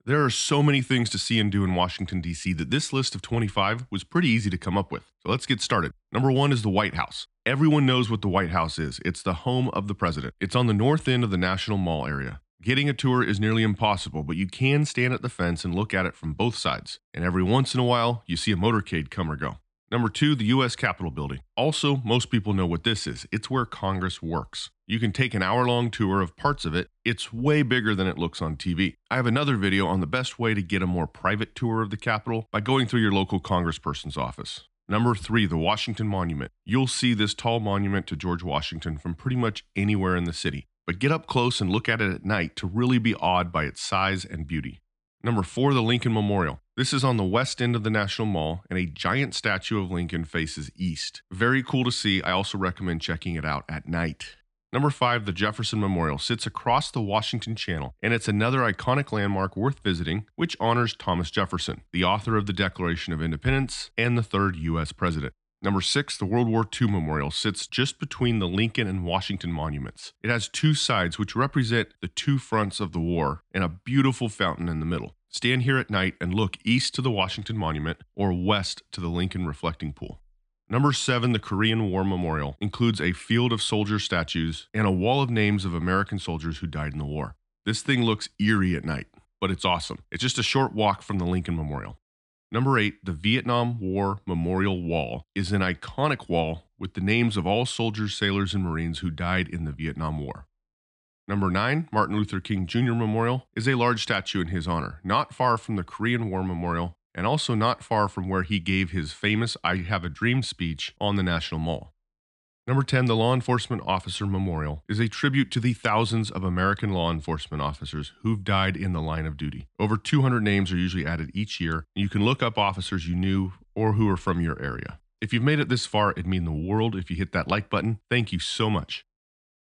There are so many things to see and do in Washington, D.C. that this list of 25 was pretty easy to come up with. So let's get started. Number one is the White House. Everyone knows what the White House is. It's the home of the president. It's on the north end of the National Mall area. Getting a tour is nearly impossible, but you can stand at the fence and look at it from both sides. And every once in a while, you see a motorcade come or go. Number two, the U.S. Capitol building. Also, most people know what this is. It's where Congress works. You can take an hour-long tour of parts of it. It's way bigger than it looks on TV. I have another video on the best way to get a more private tour of the Capitol by going through your local congressperson's office. Number three, the Washington Monument. You'll see this tall monument to George Washington from pretty much anywhere in the city. But get up close and look at it at night to really be awed by its size and beauty. Number four, the Lincoln Memorial. This is on the west end of the National Mall, and a giant statue of Lincoln faces east. Very cool to see. I also recommend checking it out at night. Number five, the Jefferson Memorial sits across the Washington Channel, and it's another iconic landmark worth visiting, which honors Thomas Jefferson, the author of the Declaration of Independence and the third U.S. president. Number six, the World War II Memorial sits just between the Lincoln and Washington monuments. It has two sides which represent the two fronts of the war and a beautiful fountain in the middle. Stand here at night and look east to the Washington Monument or west to the Lincoln Reflecting Pool. Number seven, the Korean War Memorial includes a field of soldier statues and a wall of names of American soldiers who died in the war. This thing looks eerie at night, but it's awesome. It's just a short walk from the Lincoln Memorial. Number eight, the Vietnam War Memorial Wall is an iconic wall with the names of all soldiers, sailors, and Marines who died in the Vietnam War. Number nine, Martin Luther King Jr. Memorial is a large statue in his honor, not far from the Korean War Memorial and also not far from where he gave his famous I Have a Dream speech on the National Mall. Number 10, the Law Enforcement Officer Memorial is a tribute to the thousands of American law enforcement officers who've died in the line of duty. Over 200 names are usually added each year, and you can look up officers you knew or who are from your area. If you've made it this far, it'd mean the world if you hit that like button. Thank you so much.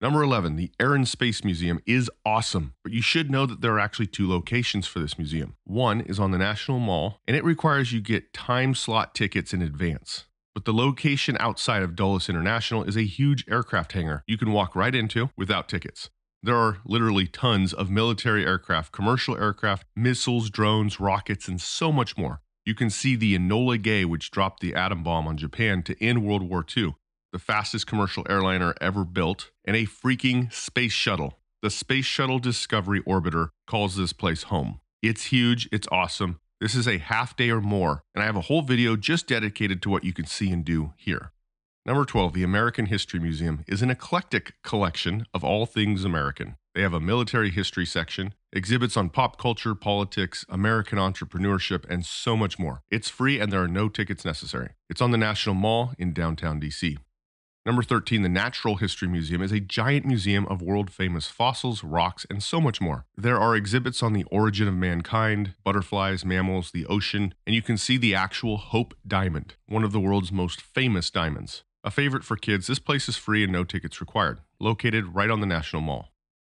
Number 11, the Air and Space Museum is awesome, but you should know that there are actually two locations for this museum. One is on the National Mall, and it requires you get time slot tickets in advance. But the location outside of Dulles International is a huge aircraft hangar you can walk right into without tickets. There are literally tons of military aircraft, commercial aircraft, missiles, drones, rockets, and so much more. You can see the Enola Gay, which dropped the atom bomb on Japan to end World War II, the fastest commercial airliner ever built, and a freaking space shuttle. The Space Shuttle Discovery Orbiter calls this place home. It's huge, it's awesome. This is a half day or more, and I have a whole video just dedicated to what you can see and do here. Number 12, the American History Museum is an eclectic collection of all things American. They have a military history section, exhibits on pop culture, politics, American entrepreneurship, and so much more. It's free and there are no tickets necessary. It's on the National Mall in downtown DC. Number 13, the Natural History Museum is a giant museum of world-famous fossils, rocks, and so much more. There are exhibits on the origin of mankind, butterflies, mammals, the ocean, and you can see the actual Hope Diamond, one of the world's most famous diamonds. A favorite for kids, this place is free and no tickets required, located right on the National Mall.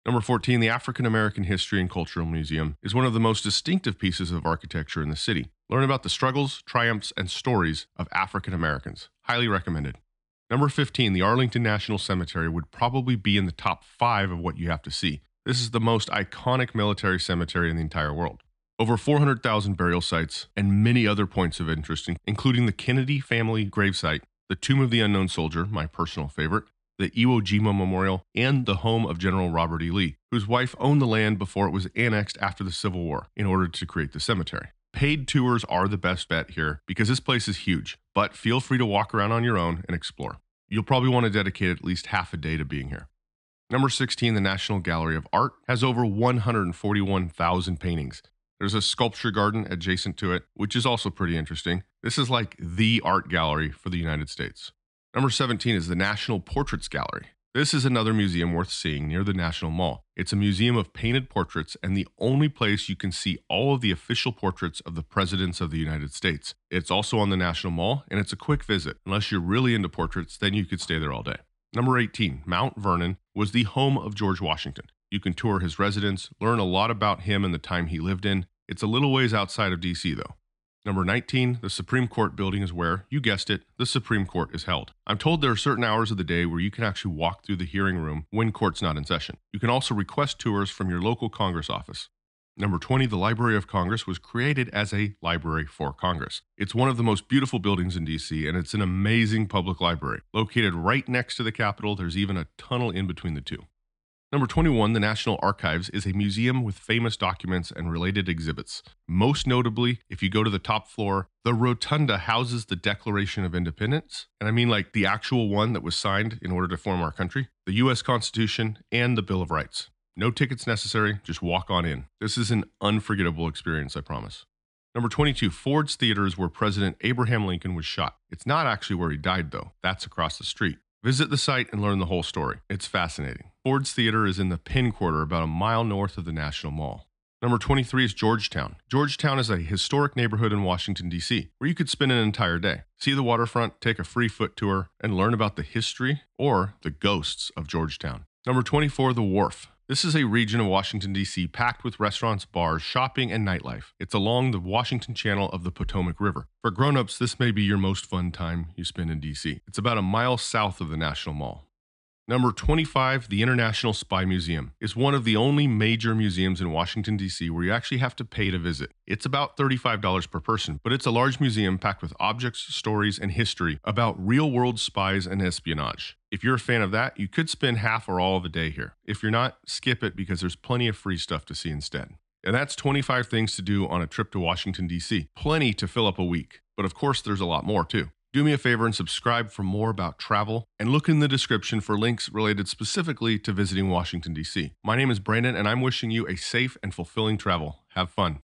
Number 14, the African American History and Cultural Museum is one of the most distinctive pieces of architecture in the city. Learn about the struggles, triumphs, and stories of African Americans. Highly recommended. Number 15, the Arlington National Cemetery would probably be in the top 5 of what you have to see. This is the most iconic military cemetery in the entire world. Over 400,000 burial sites and many other points of interest, including the Kennedy family gravesite, the Tomb of the Unknown Soldier, my personal favorite, the Iwo Jima Memorial, and the home of General Robert E. Lee, whose wife owned the land before it was annexed after the Civil War in order to create the cemetery. Paid tours are the best bet here because this place is huge, but feel free to walk around on your own and explore. You'll probably want to dedicate at least half a day to being here. Number 16, the National Gallery of Art has over 141,000 paintings. There's a sculpture garden adjacent to it, which is also pretty interesting. This is like the art gallery for the United States. Number 17 is the National Portraits Gallery. This is another museum worth seeing near the National Mall. It's a museum of painted portraits and the only place you can see all of the official portraits of the presidents of the United States. It's also on the National Mall, and it's a quick visit. Unless you're really into portraits, then you could stay there all day. Number 18, Mount Vernon was the home of George Washington. You can tour his residence, learn a lot about him and the time he lived in. It's a little ways outside of DC though. Number 19, the Supreme Court building is where, you guessed it, the Supreme Court is held. I'm told there are certain hours of the day where you can actually walk through the hearing room when court's not in session. You can also request tours from your local Congress office. Number 20, the Library of Congress was created as a library for Congress. It's one of the most beautiful buildings in DC, and it's an amazing public library. Located right next to the Capitol, there's even a tunnel in between the two. Number 21, the National Archives is a museum with famous documents and related exhibits. Most notably, if you go to the top floor, the rotunda houses the Declaration of Independence. And I mean like the actual one that was signed in order to form our country, the U.S. Constitution, and the Bill of Rights. No tickets necessary, just walk on in. This is an unforgettable experience, I promise. Number 22, Ford's Theater is where President Abraham Lincoln was shot. It's not actually where he died, though. That's across the street. Visit the site and learn the whole story. It's fascinating. Ford's Theater is in the Penn Quarter, about a mile north of the National Mall. Number 23 is Georgetown. Georgetown is a historic neighborhood in Washington, D.C., where you could spend an entire day. See the waterfront, take a free foot tour, and learn about the history or the ghosts of Georgetown. Number 24, the Wharf. This is a region of Washington, D.C. packed with restaurants, bars, shopping, and nightlife. It's along the Washington Channel of the Potomac River. For grown-ups, this may be your most fun time you spend in D.C. It's about a mile south of the National Mall. Number 25, the International Spy Museum, is one of the only major museums in Washington, D.C. where you actually have to pay to visit. It's about $35 per person, but it's a large museum packed with objects, stories, and history about real-world spies and espionage. If you're a fan of that, you could spend half or all of a day here. If you're not, skip it because there's plenty of free stuff to see instead. And that's 25 things to do on a trip to Washington, D.C. Plenty to fill up a week. But of course, there's a lot more too. Do me a favor and subscribe for more about travel, and look in the description for links related specifically to visiting Washington, D.C. My name is Brandon, and I'm wishing you a safe and fulfilling travel. Have fun.